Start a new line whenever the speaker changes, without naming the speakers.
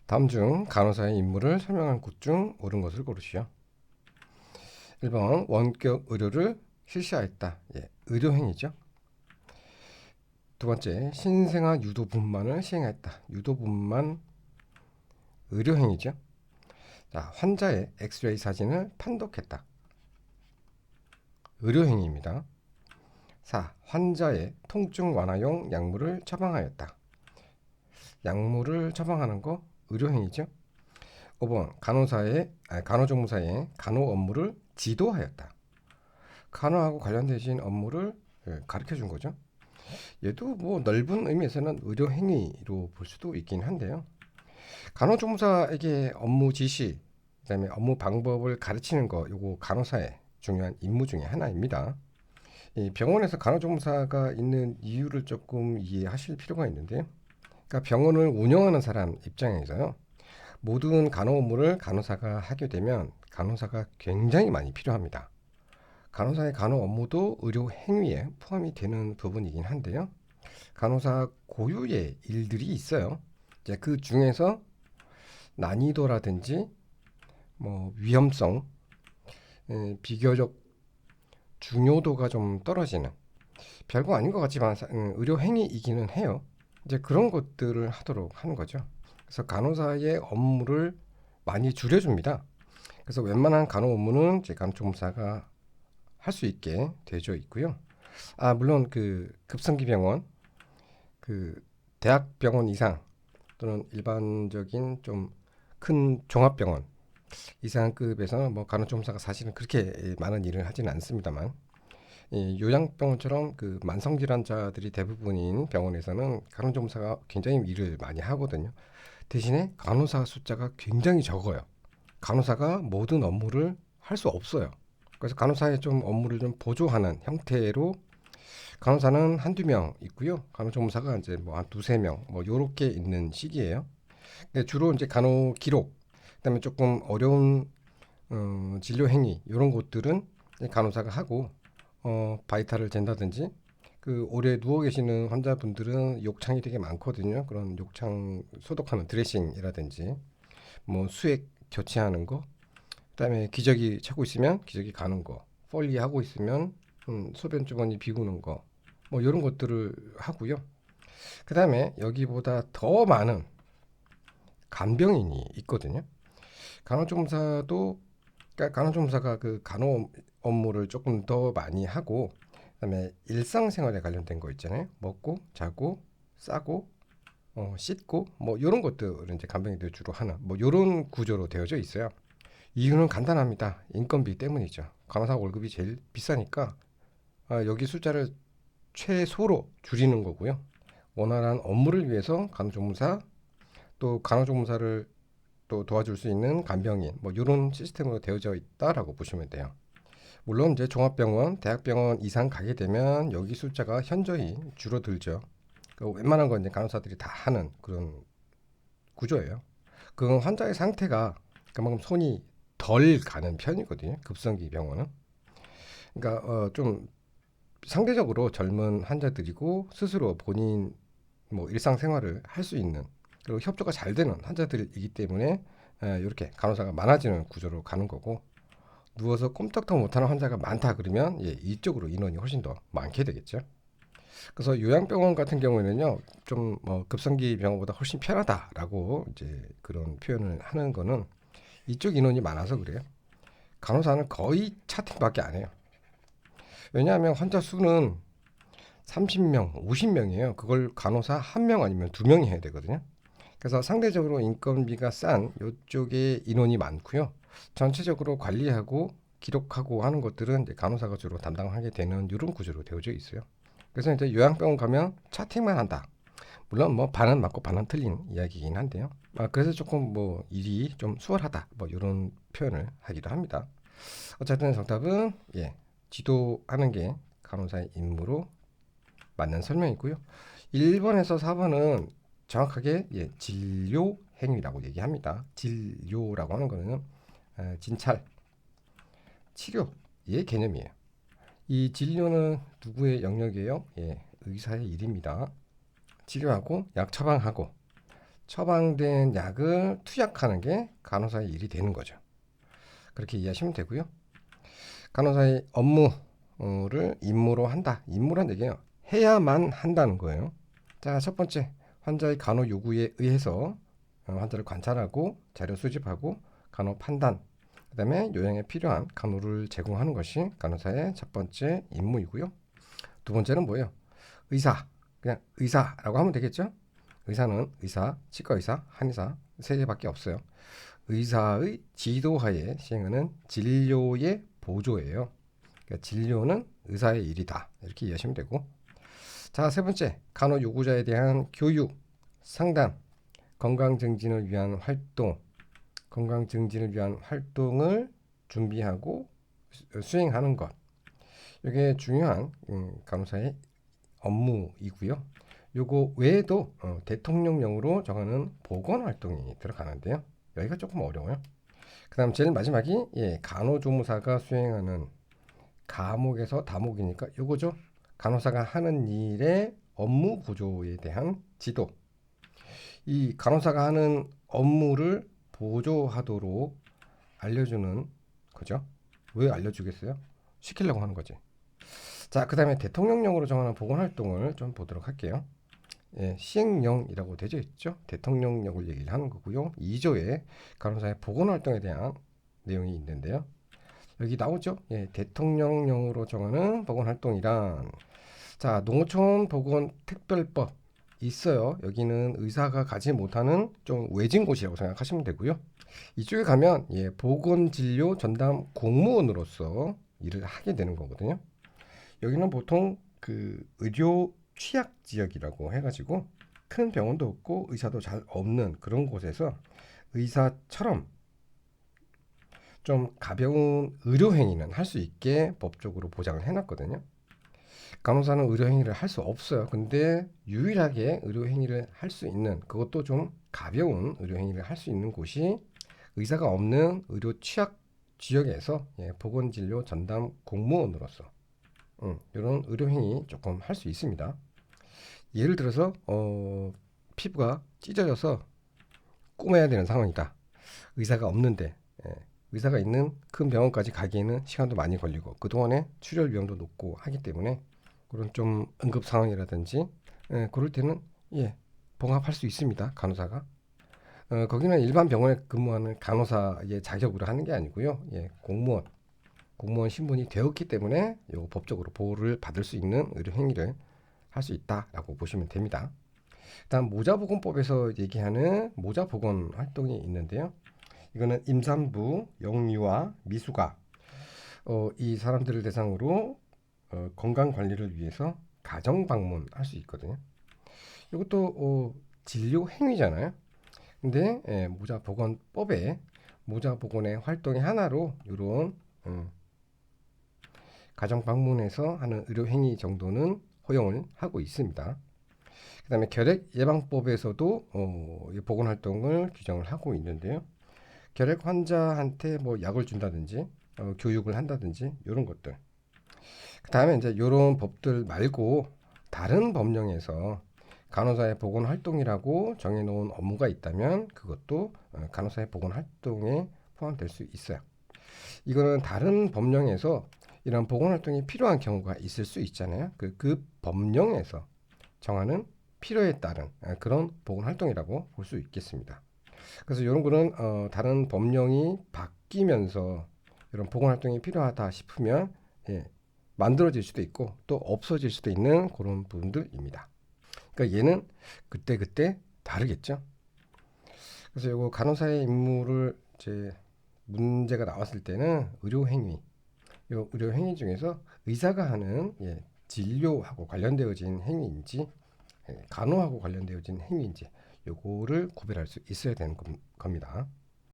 다음 중 간호사의 임무를 설명한 곳 중 옳은 것을 고르시오. 1번 원격 의료를 실시하였다. 의료행위죠. 두 번째 신생아 유도분만을 시행하였다. 유도분만 의료행위죠. 자, 환자의 엑스레이 사진을 판독했다. 의료행위입니다. 4. 환자의 통증 완화용 약물을 처방하였다. 약물을 처방하는 거 의료행위죠. 5번 간호조무사의 간호 업무를 지도하였다. 간호하고 관련되신 업무를 가르쳐 준 거죠. 얘도 뭐 넓은 의미에서는 의료 행위로 볼 수도 있긴 한데요. 간호조무사에게 업무 지시, 그다음에 업무 방법을 가르치는 거, 요거 간호사의 중요한 임무 중에 하나입니다. 이 병원에서 간호조무사가 있는 이유를 조금 이해하실 필요가 있는데요. 그러니까 병원을 운영하는 사람 입장에서요. 모든 간호 업무를 간호사가 하게 되면 간호사가 굉장히 많이 필요합니다. 간호사의 간호 업무도 의료 행위에 포함이 되는 부분이긴 한데요. 간호사 고유의 일들이 있어요. 이제 그 중에서 난이도라든지 뭐 위험성, 비교적 중요도가 좀 떨어지는 별거 아닌 것 같지만 의료 행위이기는 해요. 이제 그런 것들을 하도록 하는 거죠. 그래서 간호사의 업무를 많이 줄여줍니다. 그래서 웬만한 간호 업무는 제 간호조무사가 할 수 있게 되어 있고요. 물론 그 급성기 병원, 그 대학병원 이상 또는 일반적인 좀 큰 종합병원 이상급에서 뭐 간호조무사가 사실은 그렇게 많은 일을 하지는 않습니다만 이 요양병원처럼 그 만성질환자들이 대부분인 병원에서는 간호조무사가 굉장히 일을 많이 하거든요. 대신에 간호사 숫자가 굉장히 적어요. 간호사가 모든 업무를 할 수 없어요. 그래서 간호사의 좀 업무를 좀 보조하는 형태로 간호사는 한두 명 있고요. 간호조무사가 이제 뭐 한 두세 명, 뭐 요렇게 있는 시기예요. 주로 이제 간호 기록, 그다음에 조금 어려운 진료 행위 이런 것들은 간호사가 하고 바이탈을 잰다든지 그 오래 누워 계시는 환자분들은 욕창이 되게 많거든요. 그런 욕창 소독하는 드레싱이라든지 뭐 수액 교체하는 거, 그다음에 기저귀 차고 있으면 기저귀 가는 거, 폴리 하고 있으면 소변 주머니 비우는 거, 뭐 이런 것들을 하고요. 그다음에 여기보다 더 많은 간병인이 있거든요. 간호조무사도 그러니까 간호조무사가 그 간호 업무를 조금 더 많이 하고 그다음에 일상생활에 관련된 거 있잖아요. 먹고 자고 싸고 씻고 뭐 이런 것들을 이제 간병인들이 주로 하는 뭐 이런 구조로 되어져 있어요. 이유는 간단합니다. 인건비 때문이죠. 간호사 월급이 제일 비싸니까 여기 숫자를 최소로 줄이는 거고요. 원활한 업무를 위해서 간호조무사 또 간호조무사를 또 도와줄 수 있는 간병인 뭐 이런 시스템으로 되어져 있다라고 보시면 돼요. 물론 이제 종합병원, 대학병원 이상 가게 되면 여기 숫자가 현저히 줄어들죠. 그 웬만한 건 이제 간호사들이 다 하는 그런 구조예요. 그 환자의 상태가 그만큼 손이 덜 가는 편이거든요. 급성기 병원은. 그러니까 좀 상대적으로 젊은 환자들이고 스스로 본인 뭐 일상생활을 할 수 있는 그리고 협조가 잘 되는 환자들이기 때문에 이렇게 간호사가 많아지는 구조로 가는 거고 누워서 꼼짝도 못하는 환자가 많다 그러면 이쪽으로 인원이 훨씬 더 많게 되겠죠. 그래서 요양병원 같은 경우에는요 좀 뭐 급성기 병원보다 훨씬 편하다라고 이제 그런 표현을 하는 거는 이쪽 인원이 많아서 그래요. 간호사는 거의 차팅밖에 안 해요. 왜냐하면 환자 수는 30명, 50명이에요. 그걸 간호사 한 명 아니면 두 명이 해야 되거든요. 그래서 상대적으로 인건비가 싼 이쪽에 인원이 많고요. 전체적으로 관리하고 기록하고 하는 것들은 이제 간호사가 주로 담당하게 되는 이런 구조로 되어져 있어요. 그래서 이제 요양병원 가면 차팅만 한다. 물론 뭐 반은 맞고 반은 틀린 이야기이긴 한데요. 그래서 조금 뭐 일이 좀 수월하다. 뭐 이런 표현을 하기도 합니다. 어쨌든 정답은 지도하는 게 간호사의 임무로 맞는 설명이고요. 1번에서 4번은 정확하게 진료 행위라고 얘기합니다. 진료라고 하는 거는 진찰, 치료의 개념이에요. 이 진료는 누구의 영역이에요? 의사의 일입니다. 치료하고 약 처방하고 처방된 약을 투약하는 게 간호사의 일이 되는 거죠. 그렇게 이해하시면 되고요. 간호사의 업무를 임무로 한다. 임무란 얘기예요. 해야만 한다는 거예요. 자, 첫 번째, 환자의 간호 요구에 의해서 환자를 관찰하고 자료 수집하고 간호 판단, 그다음에 요양에 필요한 간호를 제공하는 것이 간호사의 첫 번째 임무이고요. 두 번째는 뭐예요? 의사, 그냥 의사라고 하면 되겠죠? 의사는 의사, 치과 의사, 한의사 세 개밖에 없어요. 의사의 지도하에 시행하는 진료의 보조예요. 그러니까 진료는 의사의 일이다. 이렇게 이해하시면 되고. 자, 세 번째, 간호 요구자에 대한 교육, 상담, 건강 증진을 위한 활동을 준비하고 수행하는 것. 이게 중요한 간호사의 업무이고요. 요거 외에도 대통령령으로 정하는 보건 활동이 들어가는데요. 여기가 조금 어려워요. 그다음 제일 마지막이 간호조무사가 수행하는 가목에서 다목이니까 요거죠. 간호사가 하는 일의 업무 구조에 대한 지도. 이 간호사가 하는 업무를 보조하도록 알려주는 거죠. 왜 알려주겠어요? 시키려고 하는 거지. 자, 그 다음에 대통령령으로 정하는 보건활동을 좀 보도록 할게요. 시행령이라고 되어 있죠. 대통령령을 얘기를 하는 거고요. 2조에 간호사의 보건활동에 대한 내용이 있는데요. 여기 나오죠. 대통령령으로 정하는 보건활동이란, 자, 농어촌 보건특별법 있어요. 여기는 의사가 가지 못하는 좀 외진 곳이라고 생각하시면 되고요. 이쪽에 가면 보건진료 전담 공무원으로서 일을 하게 되는 거거든요. 여기는 보통 그 의료 취약 지역이라고 해가지고 큰 병원도 없고 의사도 잘 없는 그런 곳에서 의사처럼 좀 가벼운 의료행위는 할 수 있게 법적으로 보장을 해놨거든요. 간호사는 의료행위를 할 수 없어요. 근데 유일하게 의료행위를 할 수 있는, 그것도 좀 가벼운 의료행위를 할 수 있는 곳이 의사가 없는 의료 취약 지역에서 보건진료 전담 공무원으로서 이런 의료행위 조금 할 수 있습니다. 예를 들어서 피부가 찢어져서 꼬매야 되는 상황이다. 의사가 없는데 의사가 있는 큰 병원까지 가기에는 시간도 많이 걸리고 그동안에 출혈 위험도 높고 하기 때문에 그런 좀 응급 상황이라든지 그럴 때는 봉합할 수 있습니다. 간호사가. 거기는 일반 병원에 근무하는 간호사의 자격으로 하는 게 아니고요. 공무원 신분이 되었기 때문에 요 법적으로 보호를 받을 수 있는 의료 행위를 할 수 있다라고 보시면 됩니다. 다음 모자보건법에서 얘기하는 모자보건 활동이 있는데요. 이거는 임산부, 영유아, 미숙아 이 사람들을 대상으로 건강 관리를 위해서 가정 방문할 수 있거든요. 이것도 진료 행위잖아요. 근데 모자보건법에 모자보건의 활동의 하나로 이런 가정 방문에서 하는 의료 행위 정도는 허용을 하고 있습니다. 그다음에 결핵 예방법에서도 보건 활동을 규정을 하고 있는데요. 결핵 환자한테 뭐 약을 준다든지 교육을 한다든지 이런 것들. 그다음에 이제 이런 법들 말고 다른 법령에서 간호사의 보건 활동이라고 정해놓은 업무가 있다면 그것도 간호사의 보건 활동에 포함될 수 있어요. 이거는 다른 법령에서 이런 보건 활동이 필요한 경우가 있을 수 있잖아요. 그 법령에서 정하는 필요에 따른 그런 보건 활동이라고 볼 수 있겠습니다. 그래서 이런 거는 다른 법령이 바뀌면서 이런 보건 활동이 필요하다 싶으면 만들어질 수도 있고 또 없어질 수도 있는 그런 부분들입니다. 그러니까 얘는 그때 다르겠죠. 그래서 이거 간호사의 임무를 이제 문제가 나왔을 때는 의료행위, 요 의료행위 중에서 의사가 하는 진료하고 관련되어진 행위인지 간호하고 관련되어진 행위인지 요거를 구별할 수 있어야 되는 겁니다.